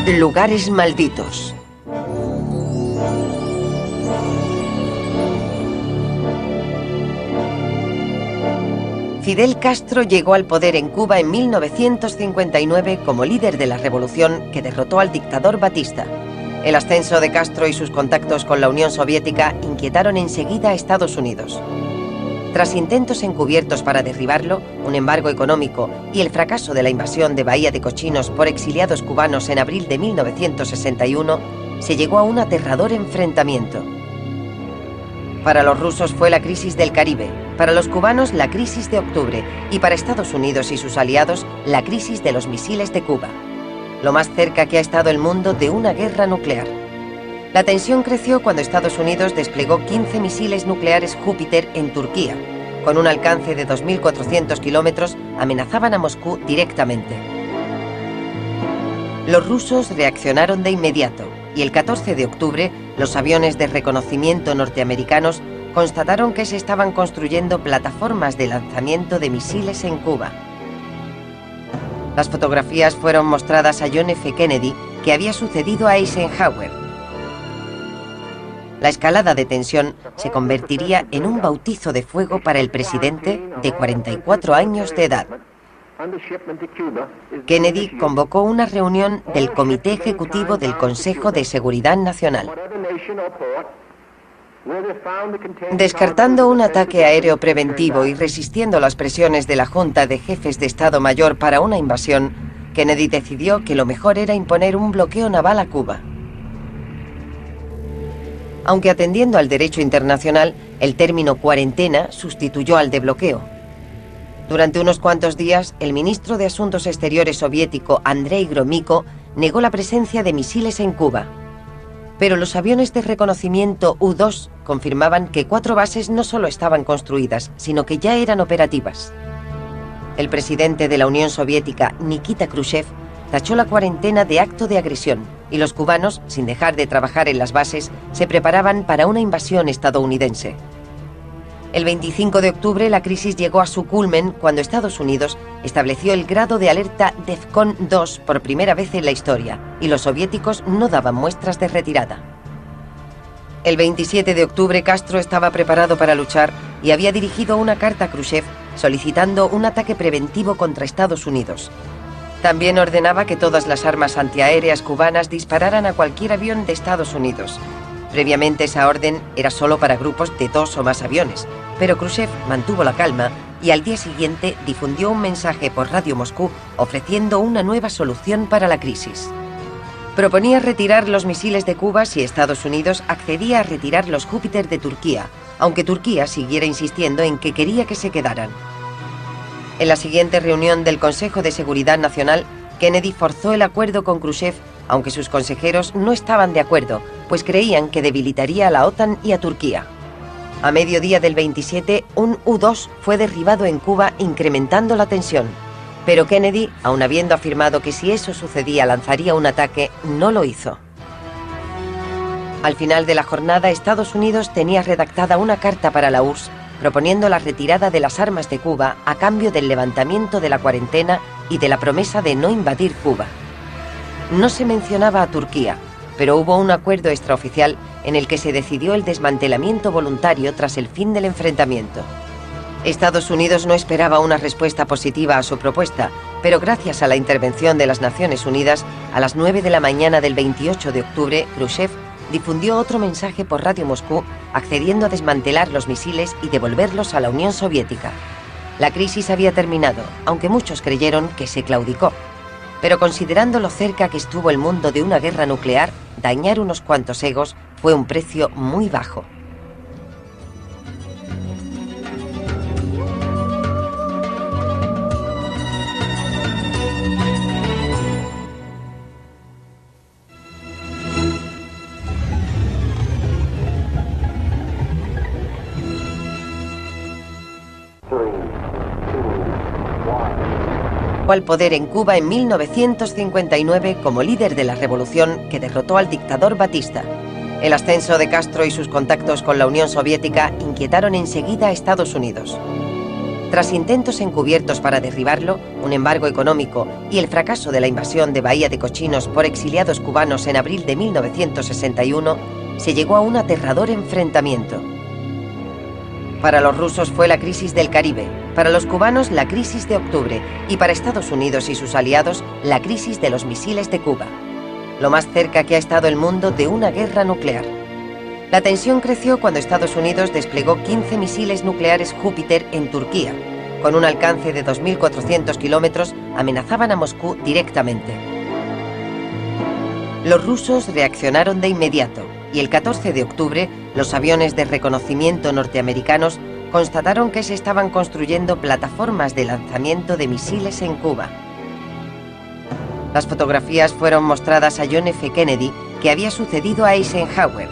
Lugares malditos. Fidel Castro llegó al poder en Cuba en 1959 como líder de la revolución que derrotó al dictador Batista. El ascenso de Castro y sus contactos con la Unión Soviética inquietaron enseguida a Estados Unidos. Tras intentos encubiertos para derribarlo, un embargo económico y el fracaso de la invasión de Bahía de Cochinos por exiliados cubanos en abril de 1961, se llegó a un aterrador enfrentamiento. Para los rusos fue la crisis del Caribe, para los cubanos la crisis de octubre y para Estados Unidos y sus aliados la crisis de los misiles de Cuba. Lo más cerca que ha estado el mundo de una guerra nuclear. La tensión creció cuando Estados Unidos desplegó 15 misiles nucleares Júpiter en Turquía. Con un alcance de 2.400 kilómetros, amenazaban a Moscú directamente. Los rusos reaccionaron de inmediato y el 14 de octubre los aviones de reconocimiento norteamericanos constataron que se estaban construyendo plataformas de lanzamiento de misiles en Cuba. Las fotografías fueron mostradas a John F. Kennedy, que había sucedido a Eisenhower. La escalada de tensión se convertiría en un bautizo de fuego para el presidente de 44 años de edad. Kennedy convocó una reunión del Comité Ejecutivo del Consejo de Seguridad Nacional. Descartando un ataque aéreo preventivo y resistiendo las presiones de la Junta de Jefes de Estado Mayor para una invasión, Kennedy decidió que lo mejor era imponer un bloqueo naval a Cuba. Aunque atendiendo al derecho internacional, el término cuarentena sustituyó al de bloqueo. Durante unos cuantos días, el ministro de Asuntos Exteriores soviético, Andrei Gromyko, negó la presencia de misiles en Cuba. Pero los aviones de reconocimiento U-2 confirmaban que 4 bases no solo estaban construidas, sino que ya eran operativas. El presidente de la Unión Soviética, Nikita Khrushchev, tachó la cuarentena de acto de agresión, y los cubanos, sin dejar de trabajar en las bases, se preparaban para una invasión estadounidense. El 25 de octubre la crisis llegó a su culmen cuando Estados Unidos estableció el grado de alerta DEFCON 2 por primera vez en la historia, y los soviéticos no daban muestras de retirada. El 27 de octubre Castro estaba preparado para luchar y había dirigido una carta a Khrushchev solicitando un ataque preventivo contra Estados Unidos. También ordenaba que todas las armas antiaéreas cubanas dispararan a cualquier avión de Estados Unidos. Previamente esa orden era solo para grupos de 2 o más aviones, pero Khrushchev mantuvo la calma y al día siguiente difundió un mensaje por Radio Moscú ofreciendo una nueva solución para la crisis. Proponía retirar los misiles de Cuba si Estados Unidos accedía a retirar los Júpiter de Turquía, aunque Turquía siguiera insistiendo en que quería que se quedaran. En la siguiente reunión del Consejo de Seguridad Nacional, Kennedy forzó el acuerdo con Khrushchev, aunque sus consejeros no estaban de acuerdo, pues creían que debilitaría a la OTAN y a Turquía. A mediodía del 27, un U-2 fue derribado en Cuba, incrementando la tensión. Pero Kennedy, aun habiendo afirmado que si eso sucedía lanzaría un ataque, no lo hizo. Al final de la jornada, Estados Unidos tenía redactada una carta para la URSS proponiendo la retirada de las armas de Cuba a cambio del levantamiento de la cuarentena y de la promesa de no invadir Cuba. No se mencionaba a Turquía, pero hubo un acuerdo extraoficial en el que se decidió el desmantelamiento voluntario tras el fin del enfrentamiento. Estados Unidos no esperaba una respuesta positiva a su propuesta, pero gracias a la intervención de las Naciones Unidas, a las 9 de la mañana del 28 de octubre, Khrushchev difundió otro mensaje por Radio Moscú accediendo a desmantelar los misiles y devolverlos a la Unión Soviética. La crisis había terminado, aunque muchos creyeron que se claudicó. Pero considerando lo cerca que estuvo el mundo de una guerra nuclear, dañar unos cuantos egos fue un precio muy bajo. Al poder en Cuba en 1959 como líder de la revolución que derrotó al dictador Batista. El ascenso de Castro y sus contactos con la Unión Soviética inquietaron enseguida a Estados Unidos. Tras intentos encubiertos para derribarlo, un embargo económico y el fracaso de la invasión de Bahía de Cochinos por exiliados cubanos en abril de 1961, se llegó a un aterrador enfrentamiento. Para los rusos fue la crisis del Caribe, para los cubanos la crisis de octubre y para Estados Unidos y sus aliados la crisis de los misiles de Cuba. Lo más cerca que ha estado el mundo de una guerra nuclear. La tensión creció cuando Estados Unidos desplegó 15 misiles nucleares Júpiter en Turquía. Con un alcance de 2.400 kilómetros, amenazaban a Moscú directamente. Los rusos reaccionaron de inmediato y el 14 de octubre los aviones de reconocimiento norteamericanos constataron que se estaban construyendo plataformas de lanzamiento de misiles en Cuba. Las fotografías fueron mostradas a John F. Kennedy, que había sucedido a Eisenhower.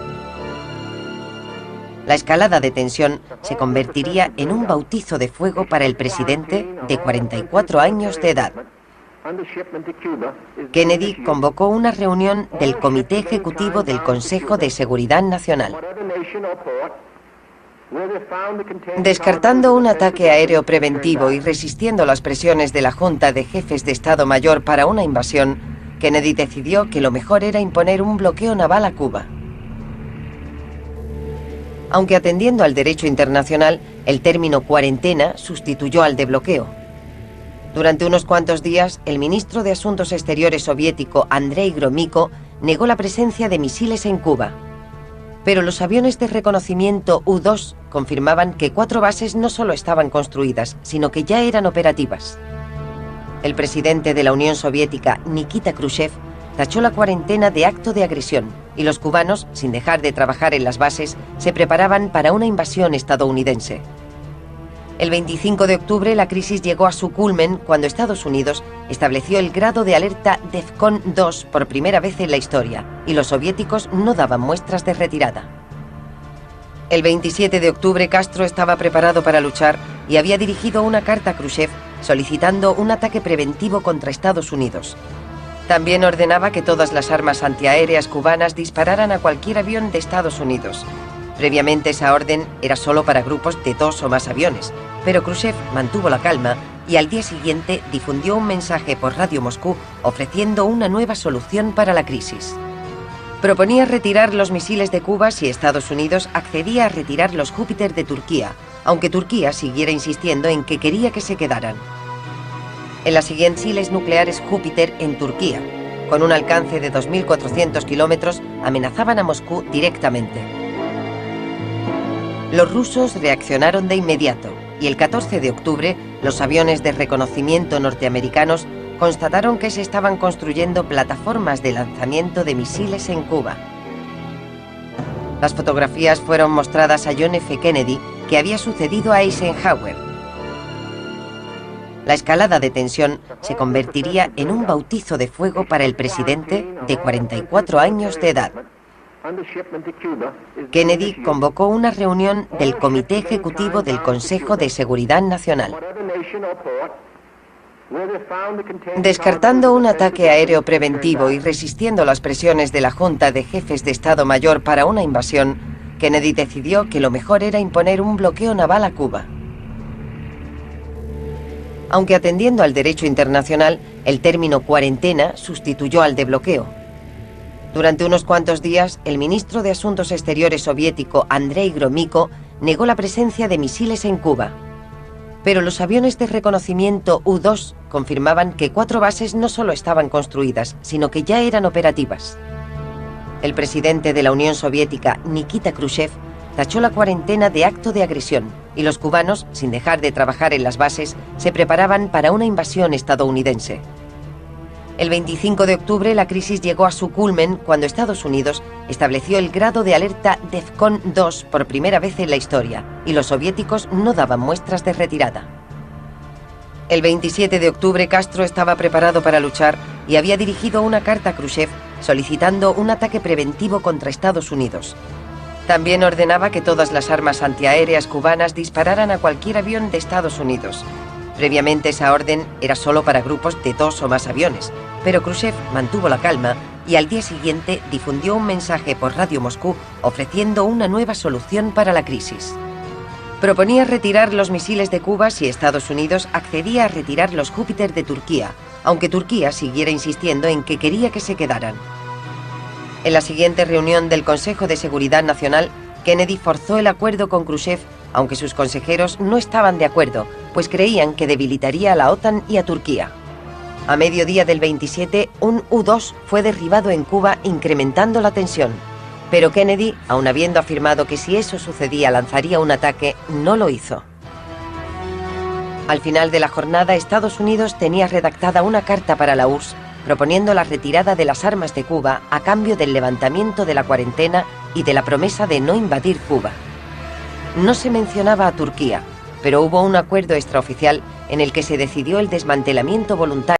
La escalada de tensión se convertiría en un bautizo de fuego para el presidente de 44 años de edad. Kennedy convocó una reunión del Comité Ejecutivo del Consejo de Seguridad Nacional. Descartando un ataque aéreo preventivo y resistiendo las presiones de la Junta de Jefes de Estado Mayor para una invasión, Kennedy decidió que lo mejor era imponer un bloqueo naval a Cuba. Aunque atendiendo al derecho internacional, el término cuarentena sustituyó al de bloqueo. Durante unos cuantos días, el ministro de Asuntos Exteriores soviético Andrei Gromyko negó la presencia de misiles en Cuba. Pero los aviones de reconocimiento U-2 confirmaban que 4 bases no solo estaban construidas, sino que ya eran operativas. El presidente de la Unión Soviética, Nikita Khrushchev, tachó la cuarentena de acto de agresión y los cubanos, sin dejar de trabajar en las bases, se preparaban para una invasión estadounidense. El 25 de octubre la crisis llegó a su culmen cuando Estados Unidos estableció el grado de alerta DEFCON 2 por primera vez en la historia y los soviéticos no daban muestras de retirada. El 27 de octubre Castro estaba preparado para luchar y había dirigido una carta a Khrushchev solicitando un ataque preventivo contra Estados Unidos. También ordenaba que todas las armas antiaéreas cubanas dispararan a cualquier avión de Estados Unidos. Previamente esa orden era solo para grupos de 2 o más aviones, pero Khrushchev mantuvo la calma y al día siguiente difundió un mensaje por Radio Moscú ofreciendo una nueva solución para la crisis. Proponía retirar los misiles de Cuba si Estados Unidos accedía a retirar los Júpiter de Turquía, aunque Turquía siguiera insistiendo en que quería que se quedaran. En las siguientes misiles nucleares Júpiter en Turquía, con un alcance de 2.400 kilómetros, amenazaban a Moscú directamente. Los rusos reaccionaron de inmediato y el 14 de octubre los aviones de reconocimiento norteamericanos constataron que se estaban construyendo plataformas de lanzamiento de misiles en Cuba. Las fotografías fueron mostradas a John F. Kennedy, que había sucedido a Eisenhower. La escalada de tensión se convertiría en un bautizo de fuego para el presidente de 44 años de edad. Kennedy convocó una reunión del Comité Ejecutivo del Consejo de Seguridad Nacional. Descartando un ataque aéreo preventivo y resistiendo las presiones de la Junta de Jefes de Estado Mayor para una invasión, Kennedy decidió que lo mejor era imponer un bloqueo naval a Cuba. Aunque atendiendo al derecho internacional, el término cuarentena sustituyó al de bloqueo. Durante unos cuantos días, el ministro de Asuntos Exteriores soviético Andrei Gromyko negó la presencia de misiles en Cuba. Pero los aviones de reconocimiento U-2 confirmaban que 4 bases no solo estaban construidas, sino que ya eran operativas. El presidente de la Unión Soviética, Nikita Khrushchev, tachó la cuarentena de acto de agresión y los cubanos, sin dejar de trabajar en las bases, se preparaban para una invasión estadounidense. El 25 de octubre la crisis llegó a su culmen cuando Estados Unidos estableció el grado de alerta DEFCON 2 por primera vez en la historia y los soviéticos no daban muestras de retirada. El 27 de octubre Castro estaba preparado para luchar y había dirigido una carta a Khrushchev solicitando un ataque preventivo contra Estados Unidos. También ordenaba que todas las armas antiaéreas cubanas dispararan a cualquier avión de Estados Unidos. Previamente esa orden era solo para grupos de 2 o más aviones, pero Khrushchev mantuvo la calma y al día siguiente difundió un mensaje por Radio Moscú ofreciendo una nueva solución para la crisis. Proponía retirar los misiles de Cuba si Estados Unidos accedía a retirar los Júpiter de Turquía, aunque Turquía siguiera insistiendo en que quería que se quedaran. En la siguiente reunión del Consejo de Seguridad Nacional, Kennedy forzó el acuerdo con Khrushchev, aunque sus consejeros no estaban de acuerdo, pues creían que debilitaría a la OTAN y a Turquía. A mediodía del 27, un U-2 fue derribado en Cuba, incrementando la tensión. Pero Kennedy, aun habiendo afirmado que si eso sucedía lanzaría un ataque, no lo hizo. Al final de la jornada, Estados Unidos tenía redactada una carta para la URSS proponiendo la retirada de las armas de Cuba a cambio del levantamiento de la cuarentena y de la promesa de no invadir Cuba. No se mencionaba a Turquía, pero hubo un acuerdo extraoficial en el que se decidió el desmantelamiento voluntario